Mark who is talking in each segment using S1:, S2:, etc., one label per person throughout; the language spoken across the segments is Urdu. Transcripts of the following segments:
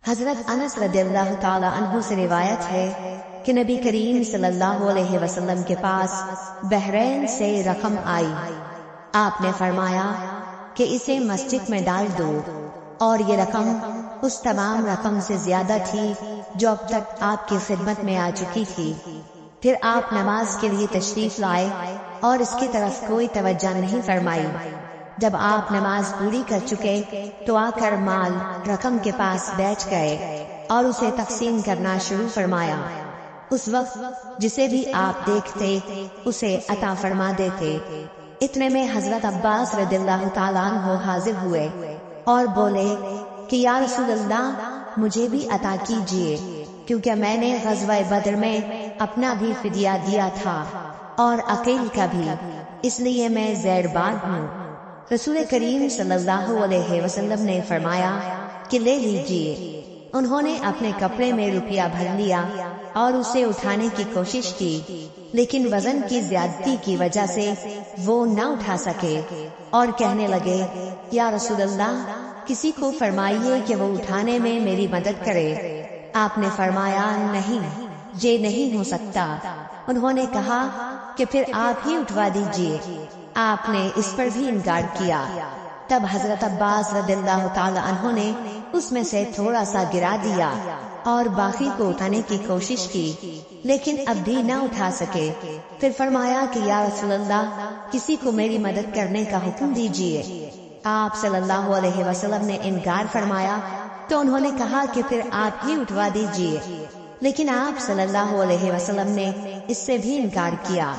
S1: حضرت انس رضی اللہ تعالی عنہ سے روایت ہے کہ نبی کریم صلی اللہ علیہ وسلم کے پاس بحرین سے رقم آئی۔ آپ نے فرمایا کہ اسے مسجد میں ڈال دو، اور یہ رقم اس تمام رقم سے زیادہ تھی جو اب تک آپ کی خدمت میں آ چکی تھی۔ پھر آپ نماز کے لیے تشریف لائے اور اس کی طرف کوئی توجہ نہیں فرمائی۔ جب آپ نماز پوری کر چکے تو آ کر مال رقم کے پاس بیٹھ گئے اور اسے تقسیم کرنا شروع فرمایا۔ اس وقت جسے بھی آپ دیکھتے اسے عطا فرما دیتے۔ اتنے میں حضرت عباس رضی اللہ تعالیٰ عنہ حاضر ہوئے اور بولے کہ یا رسول اللہ، مجھے بھی عطا کیجیے، کیونکہ میں نے غزوہ بدر میں اپنا بھی فدیہ دیا تھا اور عقیل کا بھی، اس لیے میں زیر بار ہوں۔ رسول کریم صلی اللہ علیہ وسلم نے فرمایا کہ لے لیجیے۔ انہوں نے اپنے کپڑے میں روپیہ بھر لیا اور اسے اٹھانے کی کوشش کی، لیکن وزن کی زیادتی کی وجہ سے وہ نہ اٹھا سکے اور کہنے لگے یا رسول اللہ، کسی کو فرمائیے کہ وہ اٹھانے میں میری مدد کرے۔ آپ نے فرمایا نہیں، یہ نہیں ہو سکتا۔ انہوں نے کہا کہ پھر آپ ہی اٹھوا دیجیے۔ آپ نے اس پر بھی انکار کیا۔ تب حضرت عباس رضی اللہ تعالی عنہ نے اس میں سے تھوڑا سا گرا دیا اور باقی کو اٹھانے کی کوشش کی، لیکن اب بھی نہ اٹھا سکے۔ پھر فرمایا کہ یا رسول اللہ، کسی کو میری مدد کرنے کا حکم دیجیے۔ آپ صلی اللہ علیہ وسلم نے انکار فرمایا تو انہوں نے کہا کہ پھر آپ ہی اٹھوا دیجیے، لیکن آپ صلی اللہ علیہ وسلم نے اس سے بھی انکار کیا۔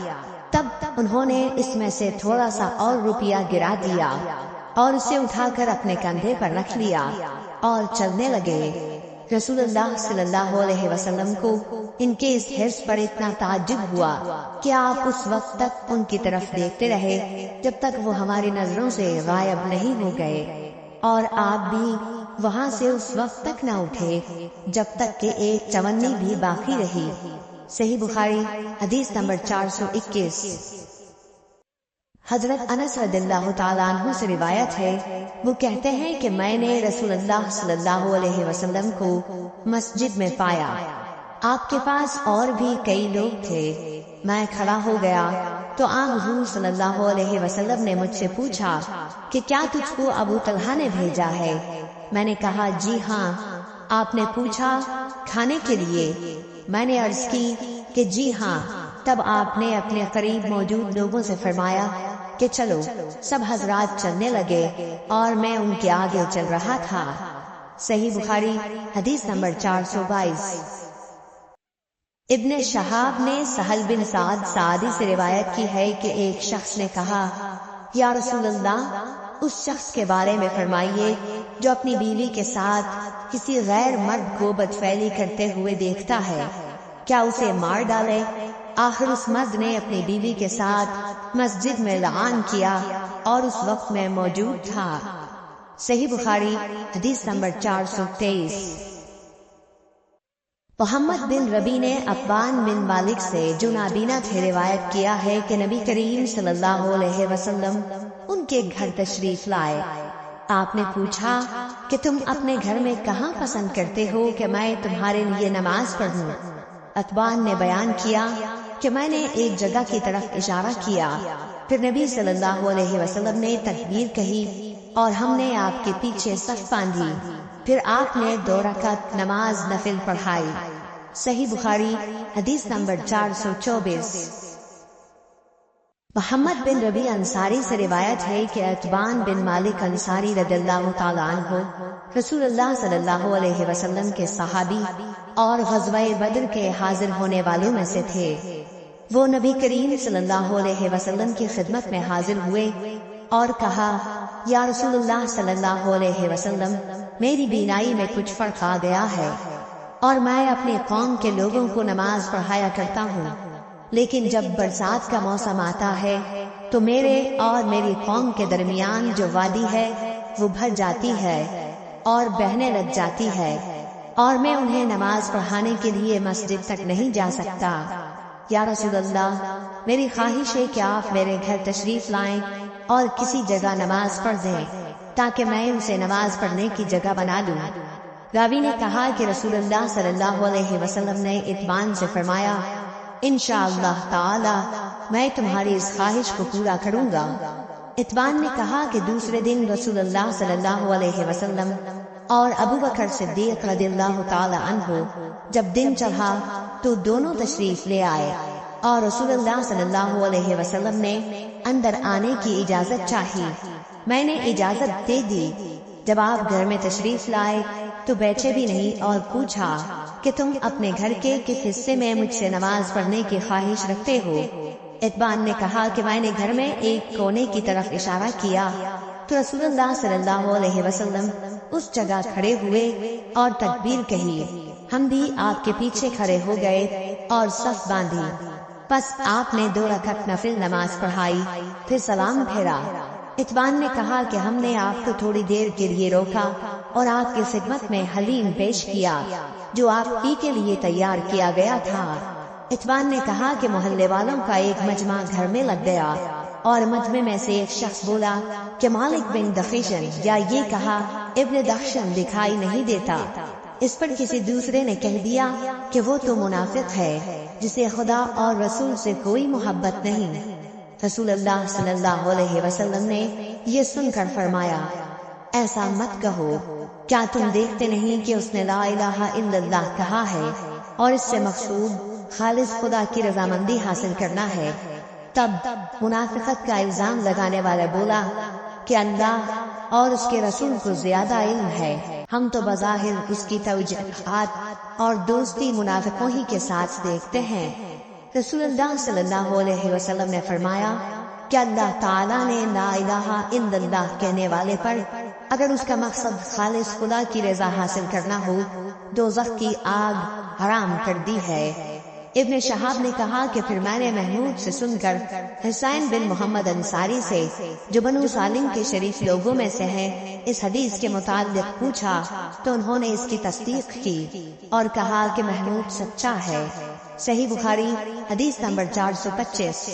S1: تب انہوں نے اس میں سے تھوڑا سا اور روپیہ گرا دیا اور اسے اٹھا کر اپنے کندھے پر رکھ لیا اور چلنے لگے۔ رسول اللہ صلی اللہ علیہ وسلم کو ان کے اس حرص پر اتنا تعجب ہوا کہ آپ اس وقت تک ان کی طرف دیکھتے رہے جب تک وہ ہماری نظروں سے غائب نہیں ہو گئے، اور آپ بھی وہاں سے اس وقت تک نہ اٹھے جب تک کہ ایک چونی بھی باقی رہی۔ صحیح بخاری حدیث نمبر 421۔ حضرت انس رضی اللہ تعالیٰ عنہ سے روایت ہے، وہ کہتے ہیں کہ میں نے رسول اللہ صلی اللہ علیہ وسلم کو مسجد میں پایا۔ آپ کے پاس اور بھی کئی لوگ تھے۔ میں کھڑا ہو گیا تو حضور صلی اللہ علیہ وسلم نے مجھ سے پوچھا کہ کیا تجھ کو ابو طلحہ نے بھیجا ہے؟ میں نے کہا جی ہاں۔ آپ نے پوچھا کھانے کے لیے؟ میں نے عرض کی کہ جی ہاں۔ تب آپ نے اپنے قریب موجود لوگوں سے فرمایا کہ چلو۔ سب حضرات چلنے لگے اور میں ان کے آگے چل رہا تھا۔ صحیح بخاری حدیث نمبر 422۔ ابن شہاب نے سہل بن سعد سعدی سے روایت کی ہے کہ ایک شخص نے کہا یا رسول اللہ، اس شخص کے بارے میں فرمائیے جو اپنی بیوی کے ساتھ کسی غیر مرد کو بدفعلی کرتے ہوئے دیکھتا ہے، کیا اسے مار ڈالے؟ آخر اس مرد نے اپنی بیوی کے ساتھ مسجد میں لعان کیا اور اس وقت میں موجود تھا۔ صحیح بخاری حدیث نمبر 423۔ محمد بن ربی نے عتبان بن مالک سے جو نابینا تھے روایت کیا ہے کہ نبی کریم صلی اللہ علیہ وسلم ان کے گھر تشریف لائے۔ آپ نے پوچھا کہ تم اپنے گھر میں کہاں پسند کرتے ہو کہ میں تمہارے لیے نماز پڑھوں؟ عتبان نے بیان کیا کہ میں نے ایک جگہ کی طرف اشارہ کیا۔ پھر نبی صلی اللہ علیہ وسلم نے تکبیر کہی اور ہم نے آپ کے پیچھے صف باندھی۔ پھر آپ نے 2 رکعت نماز نفل پڑھائی۔ صحیح بخاری حدیث نمبر 424۔ محمد بن ربی انصاری سے روایت ہے کہ عتبان بن مالک انصاری رضی اللہ تعالیٰ عنہ رسول اللہ صلی اللہ علیہ وسلم کے صحابی اور غزوہ بدر کے حاضر ہونے والوں میں سے تھے۔ وہ نبی کریم صلی اللہ علیہ وسلم کی خدمت میں حاضر ہوئے اور کہا یا رسول اللہ صلی اللہ علیہ وسلم، میری بینائی میں کچھ فرق آ گیا ہے اور میں اپنے قوم کے لوگوں کو نماز پڑھایا کرتا ہوں، لیکن جب برسات کا موسم آتا ہے تو میرے اور میری قوم کے درمیان جو وادی ہے وہ بھر جاتی ہے اور بہنے لگ جاتی ہے، اور میں انہیں نماز پڑھانے کے لیے مسجد تک نہیں جا سکتا۔ یا رسول اللہ، میری خواہش ہے کہ آپ میرے گھر تشریف لائیں اور کسی جگہ نماز پڑھ دیں تاکہ میں اسے نماز پڑھنے کی جگہ بنا لوں۔ راوی نے کہا کہ رسول اللہ صلی اللہ علیہ وسلم نے اتبان سے فرمایا انشاءاللہ تعالی میں تمہاری اس خواہش کو پورا کروں گا۔ اتبان نے کہا کہ دوسرے دن رسول اللہ صلی اللہ علیہ وسلم اور ابو بکر صدیق رضی اللہ تعالی عنہ جب دن چڑھا تو دونوں تشریف لے آئے اور رسول اللہ صلی اللہ علیہ وسلم نے اندر آنے کی اجازت چاہی۔ میں نے اجازت دے دی۔ جب آپ گھر میں تشریف لائے تو بیٹھے بھی نہیں اور پوچھا کہ تم اپنے گھر کے کس حصے میں مجھ سے نماز پڑھنے کی خواہش رکھتے ہو؟ اتبان نے کہا کہ میں نے گھر میں ایک کونے کی طرف اشارہ کیا تو رسول اللہ صلی اللہ علیہ وسلم اس جگہ کھڑے ہوئے اور تکبیر کہی۔ ہم بھی آپ کے پیچھے کھڑے ہو گئے اور صف باندھی۔ پس آپ نے 2 رکعت نفل نماز پڑھائی، پھر سلام پھیرا۔ اتبان نے کہا کہ ہم نے آپ کو تھوڑی دیر کے لیے روکا اور آپ کی خدمت میں حلیم پیش کیا جو آپ ہی کے لیے تیار کیا گیا تھا۔ اتبان نے کہا کہ محلے والوں کا ایک مجمع گھر میں لگ گیا اور مجمع میں سے ایک شخص بولا کہ مالک بن دخشن یا یہ کہا ابن دخشن دکھائی نہیں دیتا۔ اس پر کسی دوسرے نے کہہ دیا کہ وہ تو منافق ہے جسے خدا اور رسول سے کوئی محبت نہیں۔ رسول اللہ صلی اللہ علیہ وسلم نے یہ سن کر فرمایا ایسا مت کہو، کیا تم دیکھتے نہیں کہ اس نے لا الہ الا اللہ کہا ہے اور اس سے مقصود خالص خدا کی رضامندی حاصل کرنا ہے؟ تب منافقت کا الزام لگانے والا بولا کہ اللہ اور اس کے رسول کو زیادہ علم ہے، ہم تو بظاہر اس کی توجیہات اور دوستی منافقوں ہی کے ساتھ دیکھتے ہیں۔ رسول اللہ صلی اللہ علیہ وسلم نے فرمایا کہ اللہ تعالیٰ نے لا الہ الا اللہ کہنے والے پر اگر اس کا مقصد خالص خدا کی رضا حاصل کرنا ہو دوزخ کی آگ حرام کر دی ہے۔ ابن شہاب نے کہا کہ پھر میں نے محمود سے سن کر حسین بن محمد انصاری سے جو بنو سالم کے شریف لوگوں میں سے ہے اس حدیث کے متعلق پوچھا تو انہوں نے اس کی تصدیق کی اور کہا کہ محمود سچا ہے۔ صحیح بخاری حدیث نمبر 425۔